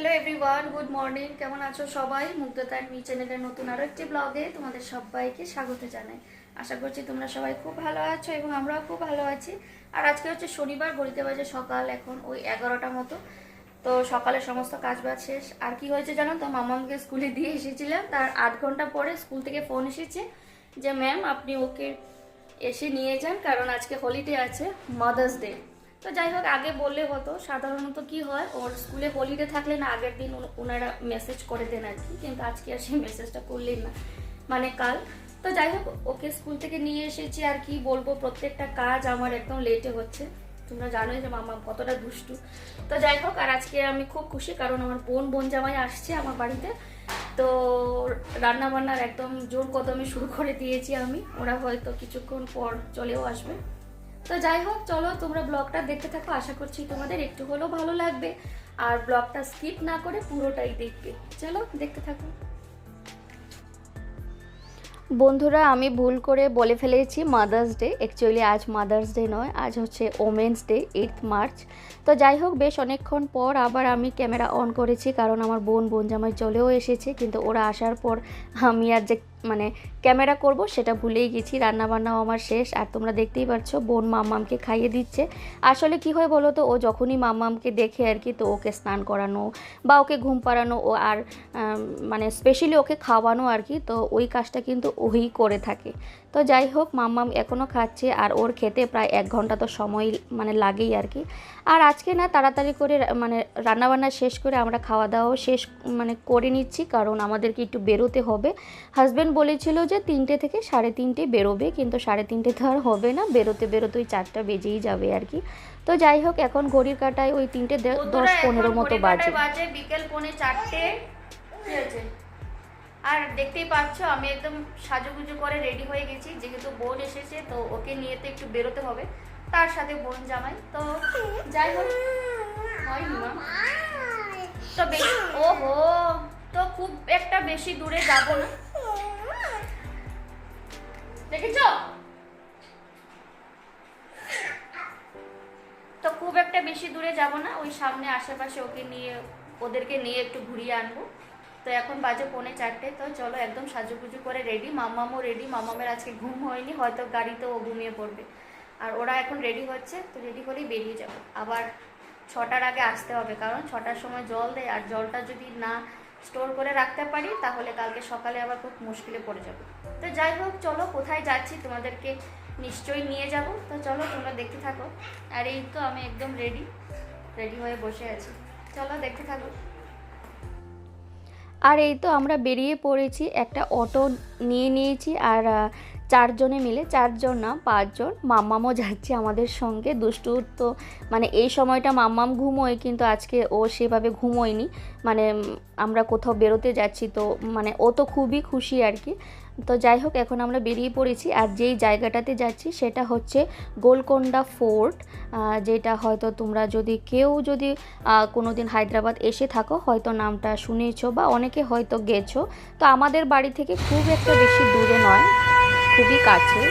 Hello everyone, good morning. কেমন আছো সবাই? মুগ্ধতা মি চ্যানেলের নতুন আরও একটি ব্লগে তোমাদের সবাইকে স্বাগত জানাই। আশা করছি তোমরা সবাই খুব ভালো আছো এবং আমরাও খুব ভালো আছি। আর আজকে হচ্ছে শনিবার, ঘড়িতে বাজে সকাল এখন ওই 11টা মতো। তো সকালে সমস্ত কাজবাজ শেষ। আর কি হয়েছে জানো তো, মামাকে স্কুলে দিয়ে এসেছিলাম, তার 8 ঘন্টা পরে স্কুল থেকে ফোন এসেছে যে ম্যাম আপনি ওকে এসে নিয়ে যান, কারণ আজকে হলিডে আছে, মাদার্স ডে। তো যাই হোক, আগে বললে হতো। সাধারণত কি হয়, ওর স্কুলে হলিডে থাকলে না আগের দিন ওনারা মেসেজ করে দেন আর কি, কিন্তু আজকে আর সেই মেসেজটা করলেন না, মানে কাল। তো যাই হোক, ওকে স্কুল থেকে নিয়ে এসেছি। আর কি বলবো, প্রত্যেকটা কাজ আমার একদম লেটে হচ্ছে। তোমরা জানোই যে মামা কতটা দুষ্টু। তো যাই হোক, আর আজকে আমি খুব খুশি, কারণ আমার বোন জামাই আসছে আমার বাড়িতে। তো রান্না বান্নার একদম জোর কদমে শুরু করে দিয়েছি আমি। ওরা হয়তো কিছুক্ষণ পর চলেও আসবে। তো যাই হোক, চলো তোমরা ব্লগটা দেখতে থাকো। আশা করছি তোমাদের একটু হলেও ভালো লাগবে, আর ব্লগটা স্কিপ না করে পুরোটাই দেখবে। চলো দেখতে থাকো। বন্ধুরা, আমি ভুল করে বলে ফেলেছি মাদার্স ডে। অ্যাকচুয়ালি আজ মাদার্স ডে নয়, আজ হচ্ছে ওমেন্স ডে, 8 মার্চ। তো যাই হোক, বেশ অনেকক্ষণ পর আবার আমি ক্যামেরা অন করেছি, কারণ আমার বোন জামাই চলেও এসেছে। কিন্তু ওরা আসার পর আমি আর যে ক্যামেরা করব সেটা ভুলেই গেছি। রান্নাবান্নাও আমার শেষ, আর তোমরা দেখতেই পাচ্ছ বোন মাম্মামকে খাইয়ে দিচ্ছে। আসলে কি হয় বলো তো, ও যখনই মাম্মামকে দেখে আর কি, তো ওকে স্নান করানো বা ওকে ঘুম পাড়ানো, ও আর মানে স্পেশালি ওকে খাওয়ানো আর কি, তো ওই কাজটা কিন্তু ওই করে থাকে। তো যাই হোক, মাম্মাম এখনও খাচ্ছে, আর ওর খেতে প্রায় 1 ঘন্টা তো সময় মানে লাগেই আর কি। আর আজকে না তাড়াতাড়ি করে মানে রান্নাবান্না শেষ করে আমরা খাওয়া দাওয়াও শেষ মানে করে নিচ্ছি, কারণ আমাদেরকে একটু বেরোতে হবে। হাজব্যান্ড বলেছিল যে 3টে থেকে 3:30 বেরোবে, কিন্তু 3:30 তো আর হবে না, বেরোতে ওই 4টা বেজেই যাবে আর কি। তো যাই হোক, এখন ঘড়ির কাটায় ওই 3:10-15 মতো বাজে, বিকেল 3:45। ঠিক আছে। আর দেখতেই পাচ্ছ আমি একদম সাজুগুজু করে রেডি হয়ে গেছি, যেহেতু বোন এসেছে তো ওকে নিয়ে তো একটু বেরোতে হবে, তার সাথে বোন জামাই। তো যাই হোক, হয়নি মা তো বেশি, ওহো, তো খুব একটা বেশি দূরে যাব না, দেখেছো? তো খুব একটা বেশি দূরে যাব না, ওই সামনে আশেপাশে ওদেরকে নিয়ে একটু ঘুরিয়ে আনবো। তো এখন বাজে 3:45। তো চলো একদম সাজুগুজু করে রেডি। মাম্মামও রেডি। মাম্মামের আজকে ঘুম হয়নি, হয়তো গাড়িতে ও ঘুমিয়ে পড়বে। আর ওরা এখন রেডি হচ্ছে, তো রেডি করেই বেরিয়ে যাবো। আবার 6টার আগে আসতে হবে, কারণ 6টার সময় জল দেয়, আর জলটা যদি না স্টোর করে রাখতে পারি তাহলে কালকে সকালে আবার খুব মুশকিলে পড়ে যাবো। তো যাই হোক, চলো কোথায় যাচ্ছি তোমাদেরকে নিশ্চয়ই নিয়ে যাব। তো চলো তোমরা দেখতে থাকো। আর এই তো আমি একদম রেডি হয়ে বসে আছি, চলো দেখতে থাকো। আর এই তো আমরা বেরিয়ে পড়েছি, একটা অটো নিয়ে নিয়েছি। আর 4 জনে মিলে, 4জন না 5জন, মাম্মামও যাচ্ছে আমাদের সঙ্গে। দুষ্টুর তো মানে এই সময়টা মাম্মাম ঘুমোয়, কিন্তু আজকে ও সেভাবে ঘুমোয়নি। মানে আমরা কোথাও বেরোতে যাচ্ছি, তো মানে ও তো খুবই খুশি আর কি। তো যাই হোক, এখন আমরা বেরিয়ে পড়েছি। আর যেই জায়গাটাতে যাচ্ছি সেটা হচ্ছে গোলকোন্ডা ফোর্ট, যেটা হয়তো তোমরা যদি কোনো দিন হায়দ্রাবাদ এসে থাকো হয়তো নামটা শুনেছো, বা অনেকে হয়তো গেছো। তো আমাদের বাড়ি থেকে খুব একটা বেশি দূরে নয়, খুবই কাছে।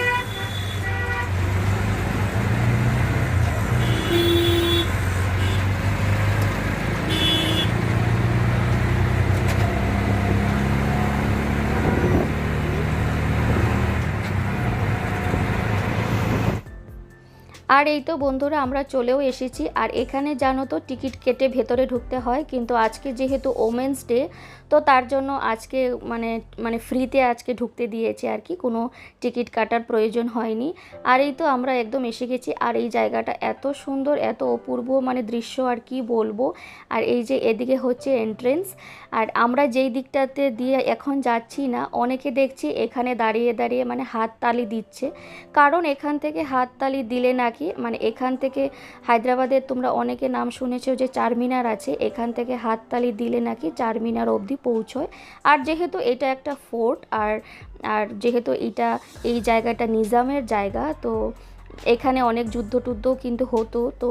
আর এই তো বন্ধুরা, আমরা চলেও এসেছি। আর এখানে জানো তো টিকিট কেটে ভেতরে ঢুকতে হয়, কিন্তু আজকে যেহেতু ওমেন্স ডে, তো তার জন্য আজকে মানে মানে ফ্রিতে আজকে ঢুকতে দিয়েছে আর কি, কোনো টিকিট কাটার প্রয়োজন হয়নি। আর এই তো আমরা একদম এসে গেছি। আর এই জায়গাটা এত সুন্দর, এত অপূর্ব মানে দৃশ্য, আর কি বলবো। আর এই যে এদিকে হচ্ছে এন্ট্রেন্স, আর আমরা যেই দিকটাতে দিয়ে এখন যাচ্ছি না, অনেকে দেখছি এখানে দাঁড়িয়ে দাঁড়িয়ে মানে হাততালি দিচ্ছে, কারণ এখান থেকে হাততালি দিলে নাকি মানে এখান থেকে হায়দ্রাবাদের তোমরা অনেকে নাম শুনেছো যে চারমিনার আছে, এখান থেকে হাততালি দিলে নাকি চারমিনার অবধি পৌঁছয়। আর যেহেতু এটা একটা ফোর্ট, আর আর যেহেতু এই জায়গাটা নিজামের জায়গা, তো এখানে অনেক যুদ্ধ কিন্তু হতো। তো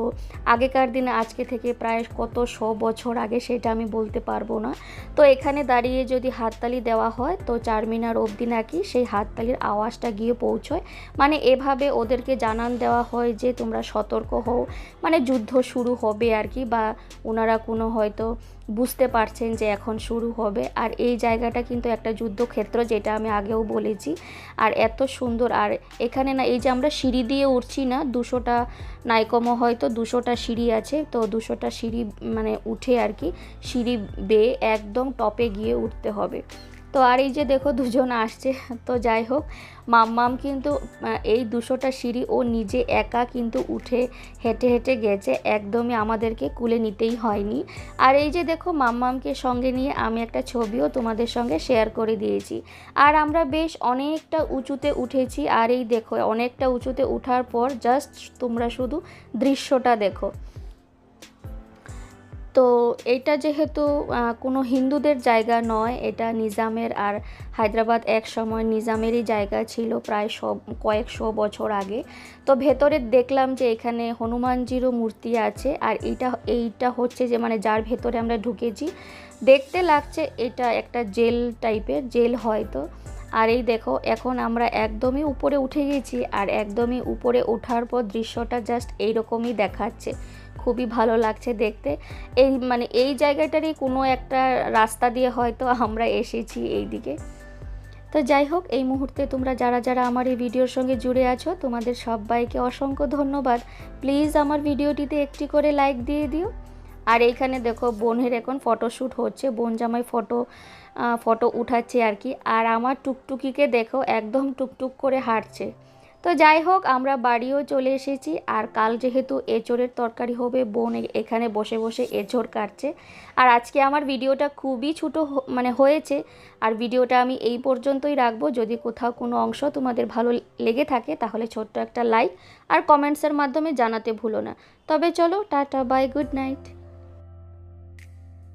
আগেকার দিনে, আজকে থেকে প্রায় কত 100 বছর আগে সেটা আমি বলতে পারবো না। তো এখানে দাঁড়িয়ে যদি হাততালি দেওয়া হয়, তো চারমিনার অবধি নাকি সেই হাততালির আওয়াজটা গিয়ে পৌঁছয়। মানে এভাবে ওদেরকে জানান দেওয়া হয় যে তোমরা সতর্ক হও, মানে যুদ্ধ শুরু হবে আর কি, বা ওনারা কোনো হয়তো বুঝতে পারছেন যে এখন শুরু হবে। আর এই জায়গাটা কিন্তু একটা যুদ্ধক্ষেত্র, যেটা আমি আগেও বলেছি। আর এত সুন্দর, আর এখানে না এই যে আমরা সিঁড়ি দিয়ে উঠছি না, 200টা নাইকমো হয়তো 200টা সিঁড়ি আছে, তো 200টা সিঁড়ি মানে উঠে আর কি, সিঁড়ি বেয়ে একদম টপে গিয়ে উঠতে হবে। তো আর এই যে দেখো দুজন আসছে। তো যাই হোক, মাম্মাম কিন্তু এই 200টা সিঁড়ি ও নিজে একা কিন্তু উঠে হেঁটে হেঁটে গেছে, একদমই আমাদেরকে কুলে নিতেই হয়নি। আর এই যে দেখো মাম্মামকে সঙ্গে নিয়ে আমি একটা ছবিও তোমাদের সঙ্গে শেয়ার করে দিয়েছি। আর আমরা বেশ অনেকটা উঁচুতে উঠেছি, আর এই দেখো অনেকটা উঁচুতে ওঠার পর জাস্ট তোমরা শুধু দৃশ্যটা দেখো। তো এটা যেহেতু কোনো হিন্দুদের জায়গা নয়, এটা নিজামের। আর হায়দ্রাবাদ এক সময় নিজামেরই জায়গা ছিল, প্রায় কয়েকশো বছর আগে। তো ভেতরে দেখলাম যে এখানে হনুমানজিরও মূর্তি আছে। আর এইটা হচ্ছে যে মানে যার ভেতরে আমরা ঢুকেছি, দেখতে লাগছে এটা একটা জেল টাইপের, জেল হয়তো। আর এই দেখো এখন আমরা একদমই উপরে উঠে গেছি, আর একদমই উপরে ওঠার পর দৃশ্যটা জাস্ট এইরকমই দেখাচ্ছে, খুবই ভালো লাগছে দেখতে। এই মানে এই জায়গাটারই কোনো একটা রাস্তা দিয়ে হয়তো আমরা এসেছি এই দিকে। তো যাই হোক, এই মুহূর্তে তোমরা যারা যারা আমার এই ভিডিওর সঙ্গে জুড়ে আছো, তোমাদের সবাইকে অসংখ্য ধন্যবাদ। প্লিজ আমার ভিডিওটিতে একটি করে লাইক দিয়ে দিও। আর এইখানে দেখো বোনের এখন ফটোশ্যুট হচ্ছে, বোন জামাই ফটো উঠাচ্ছে আর কি। আর আমার টুকটুকিকে দেখো একদম টুকটুক করে হাঁটছে। তো যাই হোক, আমরা বাড়িও চলে এসেছি। আর কাল যেহেতু এঁচোড়ের তরকারি হবে, বোন এখানে বসে বসে এঁচোড় কাটছে। আর আজকে আমার ভিডিওটা খুবই ছোটো মানে হয়েছে। আর ভিডিওটা আমি এই পর্যন্তই রাখবো। যদি কোথাও কোনো অংশ তোমাদের ভালো লেগে থাকে, তাহলে ছোট্ট একটা লাইক আর কমেন্টসের মাধ্যমে জানাতে ভুলো না। তবে চলো, টাটা, বাই, গুড নাইট।